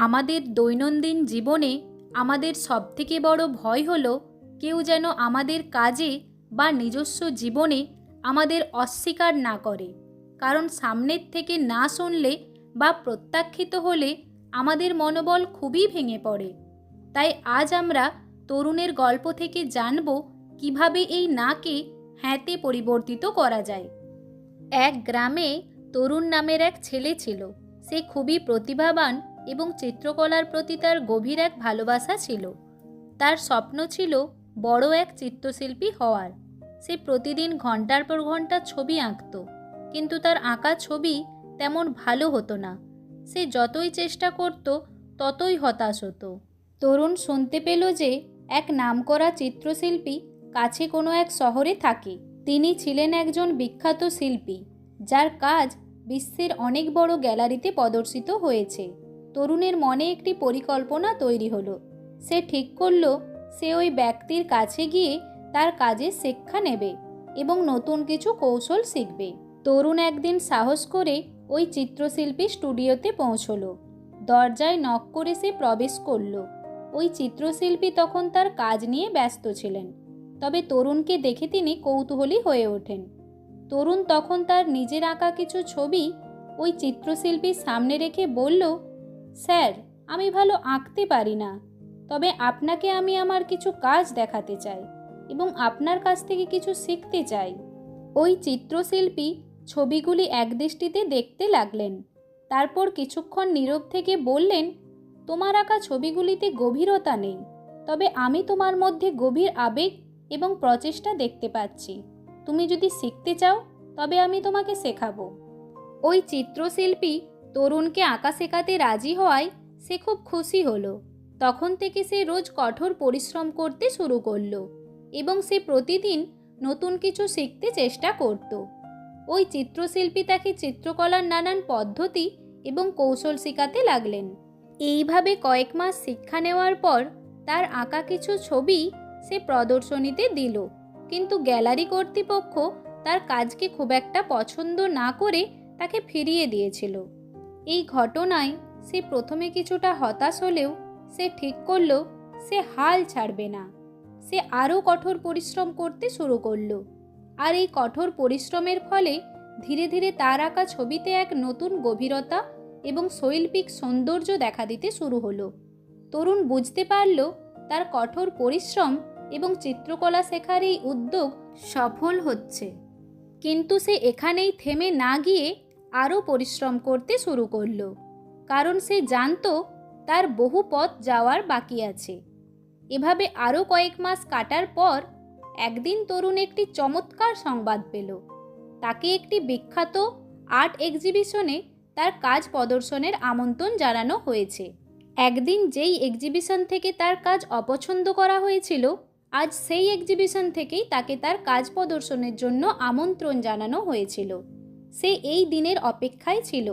আমাদের দৈনন্দিন জীবনে আমাদের সবথেকে বড় ভয় হলো কেউ যেন আমাদের কাজে বা নিজস্ব জীবনে আমাদের অস্বীকার না করে। কারণ সামনের থেকে না শুনলে বা প্রত্যাখ্যিত হলে আমাদের মনোবল খুবই ভেঙে পড়ে। তাই আজ আমরা তরুণের গল্প থেকে জানব কিভাবে এই নাকে হ্যাঁতে পরিবর্তিত করা যায়। এক গ্রামে তরুণ নামের এক ছেলে ছিল। সে খুবই প্রতিভাবান এবং চিত্রকলার প্রতি তার গভীর এক ভালোবাসা ছিল। তার স্বপ্ন ছিল বড় এক চিত্রশিল্পী হওয়ার। সে প্রতিদিন ঘন্টার পর ঘন্টা ছবি আঁকত, কিন্তু তার আঁকা ছবি তেমন ভালো হতো না। সে যতই চেষ্টা করত ততই হতাশ হতো। তরুণ শুনতে পেল যে এক নামকরা চিত্রশিল্পী কাছে কোনো এক শহরে থাকে। তিনি ছিলেন একজন বিখ্যাত শিল্পী, যার কাজ বিশ্বের অনেক বড় গ্যালারিতে প্রদর্শিত হয়েছে। তরুণের মনে একটি পরিকল্পনা তৈরি হলো। সে ঠিক করল সে ওই ব্যক্তির কাছে গিয়ে তার কাজের শিক্ষা নেবে এবং নতুন কিছু কৌশল শিখবে। তরুণ একদিন সাহস করে ওই চিত্রশিল্পী স্টুডিওতে পৌঁছলো। দরজায় নক করে সে প্রবেশ করল। ওই চিত্রশিল্পী তখন তার কাজ নিয়ে ব্যস্ত ছিলেন, তবে তরুণকে দেখে তিনি কৌতূহলী হয়ে ওঠেন। তরুণ তখন তার নিজের আঁকা কিছু ছবি ওই চিত্রশিল্পীর সামনে রেখে বলল, স্যার, আমি ভালো আঁকতে পারি না, তবে আপনাকে আমি আমার কিছু কাজ দেখাতে চাই এবং আপনার কাছ থেকে কিছু শিখতে চাই। ওই চিত্রশিল্পী ছবিগুলি একদৃষ্টিতে দেখতে লাগলেন। তারপর কিছুক্ষণ নীরব থেকে বললেন, তোমার আঁকা ছবিগুলিতে গভীরতা নেই, তবে আমি তোমার মধ্যে গভীর আবেগ এবং প্রচেষ্টা দেখতে পাচ্ছি। তুমি যদি শিখতে চাও তবে আমি তোমাকে শেখাবো। ওই চিত্রশিল্পী তরুণকে আঁকা শেখাতে রাজি হওয়ায় সে খুব খুশি হলো। তখন থেকে সে রোজ কঠোর পরিশ্রম করতে শুরু করলো এবং সে প্রতিদিন নতুন কিছু শিখতে চেষ্টা করত। ওই চিত্রশিল্পী তাকে চিত্রকলার নানান পদ্ধতি এবং কৌশল শেখাতে লাগলেন। এইভাবে কয়েক মাস শিক্ষা নেওয়ার পর তার আঁকা কিছু ছবি সে প্রদর্শনীতে দিল, কিন্তু গ্যালারি কর্তৃপক্ষ তার কাজকে খুব একটা পছন্দ না করে তাকে ফিরিয়ে দিয়েছিল। এই ঘটনায় সে প্রথমে কিছুটা হতাশ হলেও সে ঠিক করল সে হাল ছাড়বে না। সে আরও কঠোর পরিশ্রম করতে শুরু করলো। আর এই কঠোর পরিশ্রমের ফলে ধীরে ধীরে তার আঁকা ছবিতে এক নতুন গভীরতা এবং শৈল্পিক সৌন্দর্য দেখা দিতে শুরু হলো। তরুণ বুঝতে পারল তার কঠোর পরিশ্রম এবং চিত্রকলা শেখার এই উদ্যোগ সফল হচ্ছে। কিন্তু সে এখানেই থেমে না গিয়ে আরও পরিশ্রম করতে শুরু করলো, কারণ সে জানত তার বহু পথ যাওয়ার বাকি আছে। এভাবে আরও কয়েক মাস কাটার পর একদিন তরুণ একটি চমৎকার সংবাদ পেল। তাকে একটি বিখ্যাত আর্ট এক্সিবিশনে তার কাজ প্রদর্শনের আমন্ত্রণ জানানো হয়েছে। একদিন যেই এক্সিবিশন থেকে তার কাজ অপছন্দ করা হয়েছিল, আজ সেই এক্সিবিশন থেকেই তাকে তার কাজ প্রদর্শনের জন্য আমন্ত্রণ জানানো হয়েছিল। সে এই দিনের অপেক্ষায় ছিল,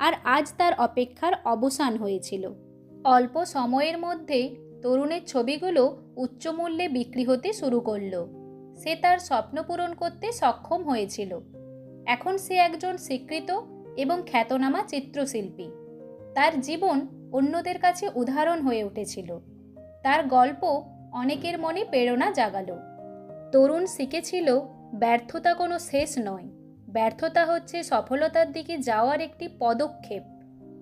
আর আজ তার অপেক্ষার অবসান হয়েছিল। অল্প সময়ের মধ্যে তরুণের ছবিগুলো উচ্চমূল্যে বিক্রি হতে শুরু করলো। সে তার স্বপ্ন পূরণ করতে সক্ষম হয়েছিল। এখন সে একজন স্বীকৃত এবং খ্যাতনামা চিত্রশিল্পী। তার জীবন অন্যদের কাছে উদাহরণ হয়ে উঠেছিল। তার গল্প অনেকের মনে প্রেরণা জাগালো। তরুণ শিখেছিল ব্যর্থতা কোনো শেষ নয়, ব্যর্থতা হচ্ছে সফলতার দিকে যাওয়ার একটি পদক্ষেপ।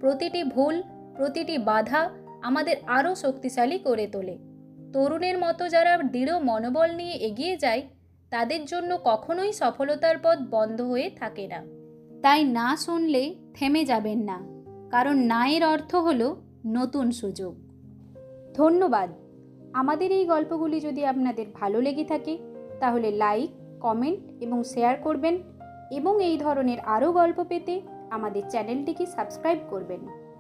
প্রতিটি ভুল, প্রতিটি বাধা আমাদের আরও শক্তিশালী করে তোলে। তরুণের মতো যারা দৃঢ় মনোবল নিয়ে এগিয়ে যায়, তাদের জন্য কখনোই সফলতার পথ বন্ধ হয়ে থাকে না। তাই না শুনলে থেমে যাবেন না, কারণ না এর অর্থ হলো নতুন সুযোগ। ধন্যবাদ। আমাদের এই গল্পগুলি যদি আপনাদের ভালো লেগে থাকে তাহলে লাইক, কমেন্ট এবং শেয়ার করবেন, এবং এই ধরনের আরও গল্প পেতে আমাদের চ্যানেলটিকে সাবস্ক্রাইব করবেন।